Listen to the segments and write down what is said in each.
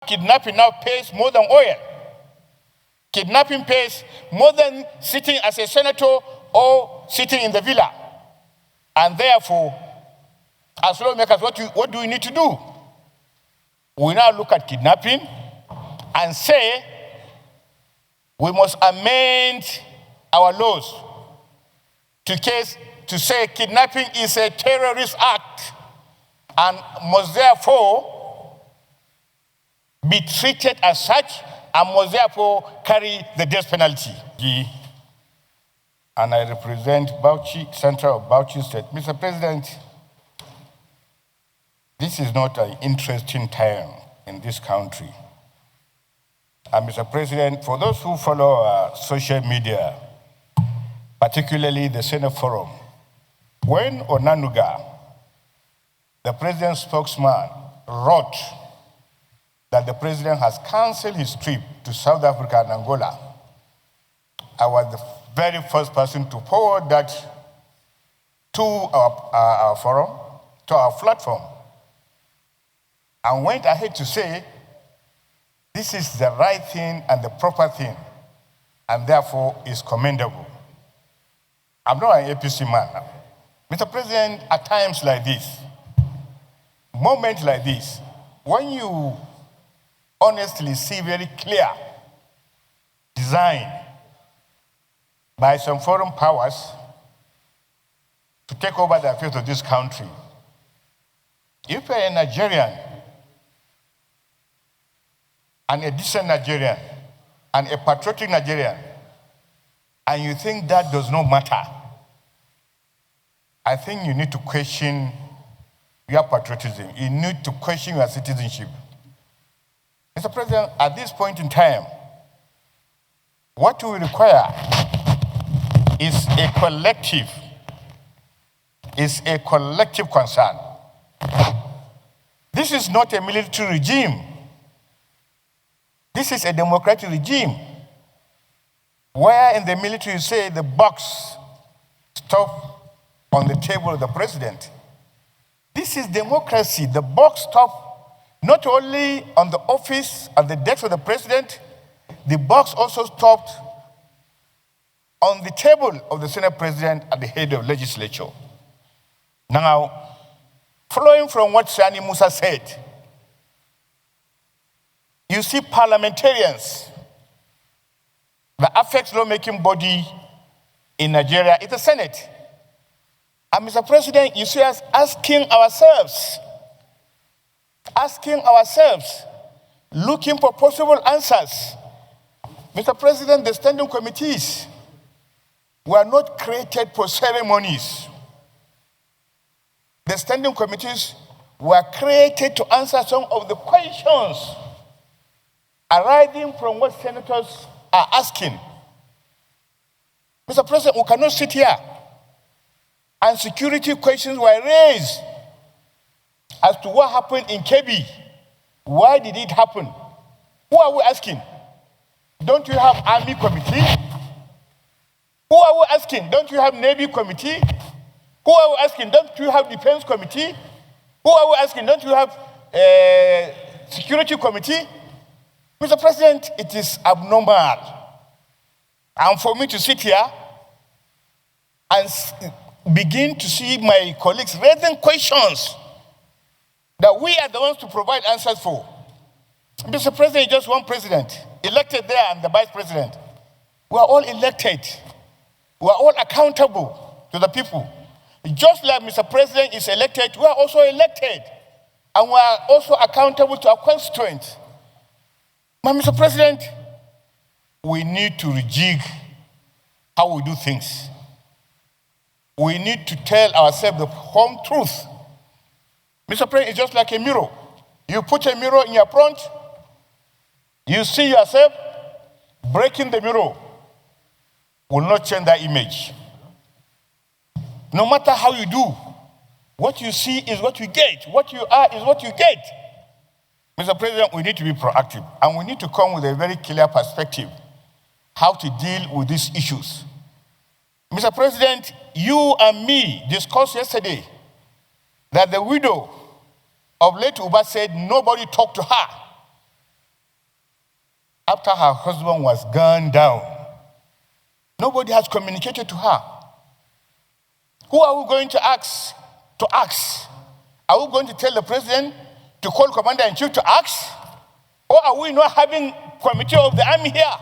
Kidnapping now pays more than oil. Kidnapping pays more than sitting as a senator or sitting in the villa. And therefore, as lawmakers, what do we need to do? We now look at kidnapping and say we must amend our laws to say kidnapping is a terrorist act and must therefore be treated as such and must therefore carry the death penalty. And I represent Bauchi, Center of Bauchi State. Mr. President, this is not an interesting time in this country. And Mr. President, for those who follow social media, particularly the Senate Forum, when Onanuga, the president's spokesman, wrote that the president has canceled his trip to South Africa and Angola, I was the very first person to forward that to our forum, to our platform, and went ahead to say, this is the right thing and the proper thing, and therefore is commendable. I'm not an APC man. Mr. President, at times like this, moments like this, when you honestly see very clear design by some foreign powers to take over the affairs of this country, if you're a Nigerian, and a decent Nigerian, and a patriotic Nigerian, and you think that does not matter, I think you need to question your patriotism. You need to question your citizenship. Mr. President, at this point in time, what we require is a collective concern. This is not a military regime. This is a democratic regime where in the military you say the box stop on the table of the president. This is democracy. The box stop not only on the office at the desk of the president, the box also stopped on the table of the Senate President at the head of legislature. Now, following from what Sani Musa said, you see parliamentarians, the affects lawmaking body in Nigeria is the Senate. And Mr. President, you see us asking ourselves, looking for possible answers. Mr. President, the standing committees were not created for ceremonies. The standing committees were created to answer some of the questions arising from what senators are asking. Mr. President, we cannot sit here and security questions were raised as to what happened in Kebbi. Why did it happen? Who are we asking? Don't you have Army Committee? Who are we asking? Don't you have Navy Committee? Who are we asking? Don't you have Defense Committee? Who are we asking? Don't you have Security Committee? Mr. President, it is abnormal. And for me to sit here and begin to see my colleagues raising questions that we are the ones to provide answers for. Mr. President, just one president, elected there and the vice president. We are all elected. We are all accountable to the people. Just like Mr. President is elected, we are also elected. And we are also accountable to our constituents. But Mr. President, we need to rejig how we do things. We need to tell ourselves the home truth. Mr. President, it's just like a mirror. You put a mirror in your front, you see yourself, breaking the mirror will not change that image. No matter how you do, what you see is what you get. What you are is what you get. Mr. President, we need to be proactive, and we need to come with a very clear perspective how to deal with these issues. Mr. President, you and me discussed yesterday that the widow of late Uba said nobody talked to her. after her husband was gunned down. Nobody has communicated to her. Who are we going to ask? Are we going to tell the president to call commander-in-chief to ask? Or are we not having committee of the army here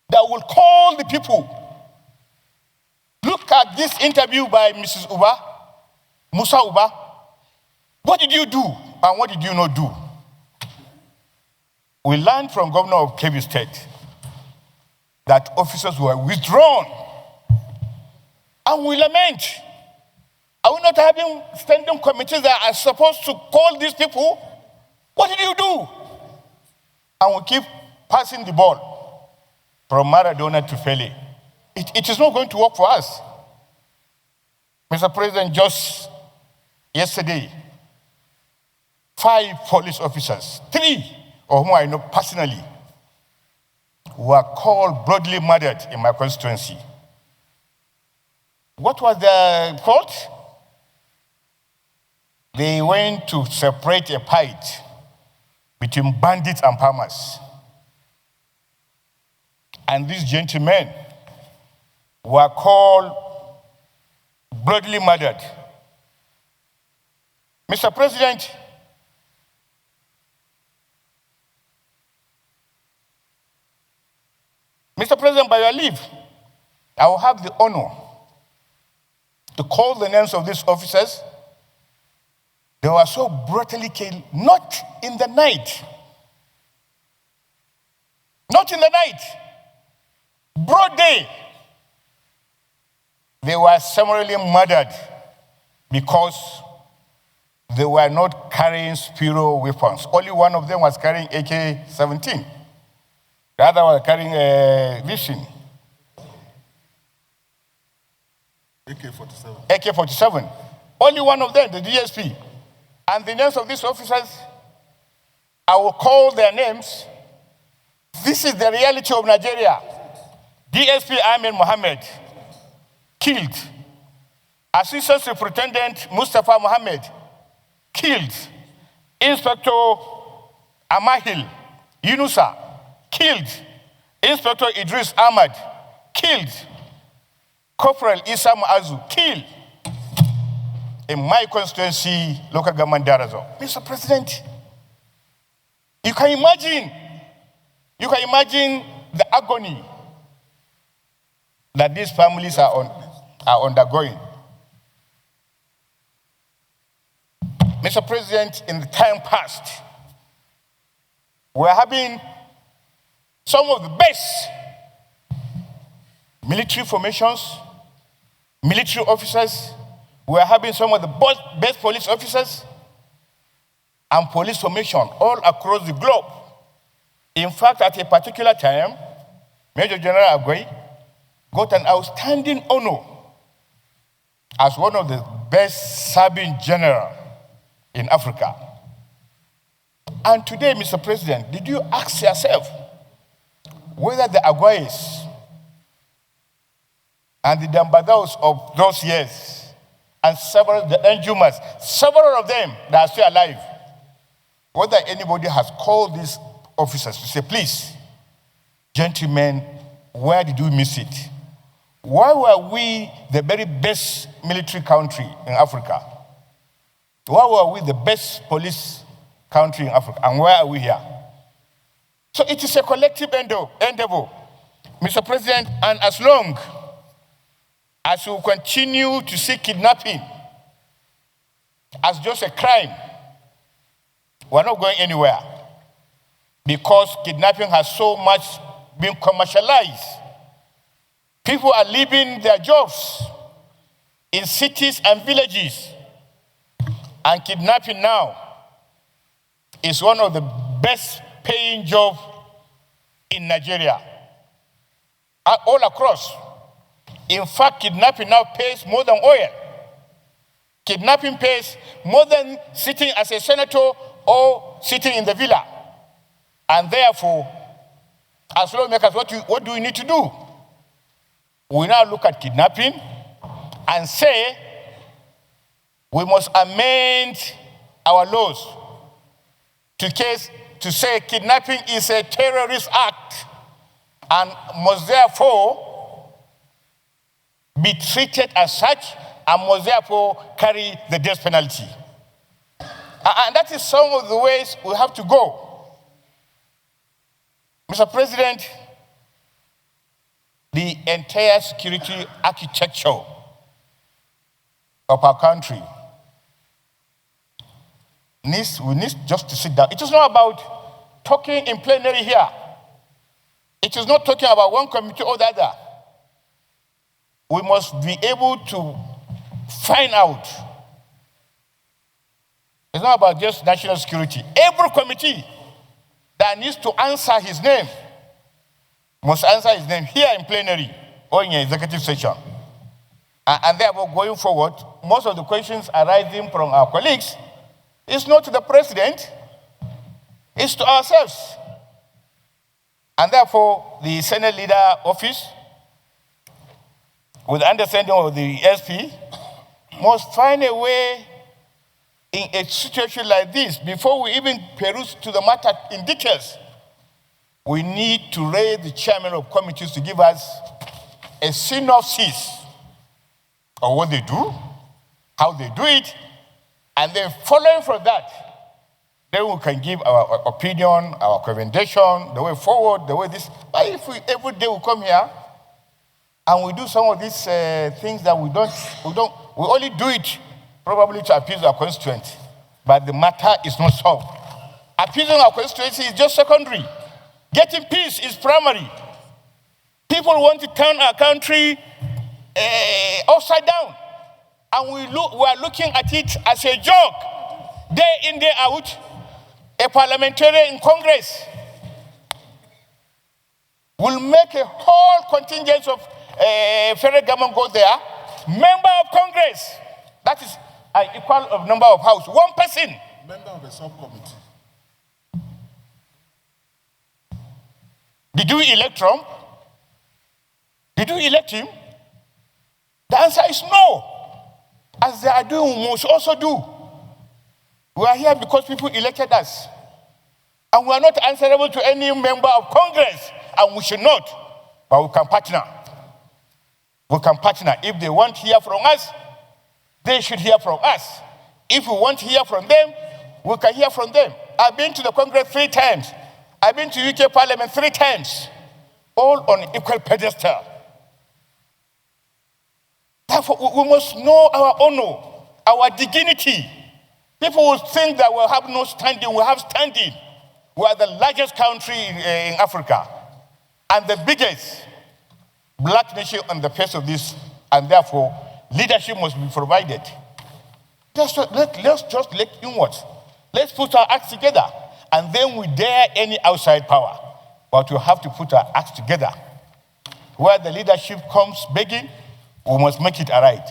that will call the people? Look at this interview by Mrs. Uba, Musa Uba. What did you do and what did you not do? We learned from Governor of Kebbi State that officers were withdrawn. And we lament. Are we not having standing committees that are supposed to call these people? What did you do? And we keep passing the ball from Maradona to Pele. It is not going to work for us. Mr. President, just yesterday, 5 police officers, 3 of whom I know personally, were called broadly murdered in my constituency. What was the fault? They went to separate a fight between bandits and farmers. And these gentlemen were called broadly murdered. Mr. President, by your leave, I will have the honor to call the names of these officers. They were so brutally killed, not in the night. Not in the night. Broad day. They were summarily murdered because they were not carrying Spiro weapons. Only one of them was carrying AK-17. The other was carrying a Vision. AK-47. AK-47. Only one of them, the DSP. And the names of these officers, I will call their names. This is the reality of Nigeria. DSP Ahmed Mohammed, killed. Assistant Superintendent Mustafa Mohammed, killed. Inspector Amahil Yunusa, killed. Inspector Idris Ahmad, killed. Corporal Isa Muazu, killed. In my constituency, local government Darazo. Mr. President, you can imagine the agony that these families are undergoing. Mr. President, in the time past, we're having some of the best military formations, military officers. We're having some of the best police officers and police formation all across the globe. In fact, at a particular time, Major General Agwai got an outstanding honor as one of the best serving generals in Africa. And today, Mr. President, did you ask yourself whether the Agwais and the Dambados of those years and several, the Enjumas, several of them that are still alive, whether anybody has called these officers to say, please, gentlemen, where did we miss it? Why were we the very best military country in Africa? Why were we the best police country in Africa? And where are we here? So it is a collective endeavor, Mr. President, and as long as we continue to see kidnapping as just a crime, we're not going anywhere, because kidnapping has so much been commercialized. People are leaving their jobs in cities and villages, and kidnapping now is one of the best paying jobs in Nigeria, all across. In fact, kidnapping now pays more than oil. Kidnapping pays more than sitting as a senator or sitting in the villa. And therefore, as lawmakers, what do we need to do? We now look at kidnapping and say we must amend our laws to to say kidnapping is a terrorist act and must therefore be treated as such and must therefore carry the death penalty. And that is some of the ways we have to go. Mr. President, the entire security architecture of our country we need just to sit down. It is not about talking in plenary here. It is not talking about one committee or the other. We must be able to find out. It's not about just national security. Every committee that needs to answer his name must answer his name here in plenary or in executive session. And therefore, going forward, most of the questions arising from our colleagues is not to the president, it's to ourselves. And therefore, the Senate Leader Office, with the understanding of the SP, must find a way in a situation like this, before we even peruse to the matter in details, we need to raise the chairman of committees to give us a synopsis of what they do, how they do it, and then following from that, then we can give our opinion, our recommendation, the way forward, the way this. But if every day we come here and we do some of these things that we only do it probably to appease our constituents, but the matter is not solved. Appeasing our constituency is just secondary. Getting peace is primary. People want to turn our country upside down. And we are looking at it as a joke. Day in, day out, a parliamentarian in Congress will make a whole contingent of federal government go there. Member of Congress, that is an equal of number of house. One person. Member of a subcommittee. Did you elect Trump? Did you elect him? The answer is no. As they are doing, we must also do. We are here because people elected us. And we are not answerable to any member of Congress, and we should not. But we can partner. We can partner. If they want to hear from us, they should hear from us. If we want to hear from them, we can hear from them. I've been to the Congress 3 times. I've been to UK Parliament 3 times. All on equal pedestal. Therefore, we must know our honor, our dignity. People will think that we have no standing. We have standing. We are the largest country in Africa and the biggest black nation on the face of this, and therefore, leadership must be provided. Let's just look inward. Let's put our acts together, and then we dare any outside power. But we have to put our acts together. Where the leadership comes begging, we must make it aright.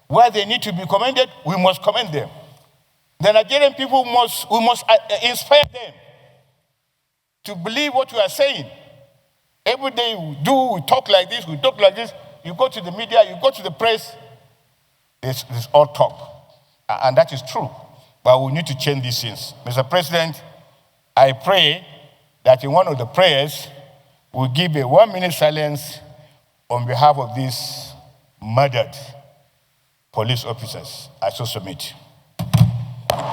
Where they need to be commended, we must commend them. The Nigerian people we must inspire them to believe what we are saying. Every day we talk like this, you go to the media, you go to the press, it's all talk. And that is true. But we need to change these things. Mr. President, I pray that in one of the prayers, we'll give a 1-minute silence on behalf of these murdered police officers. I so submit.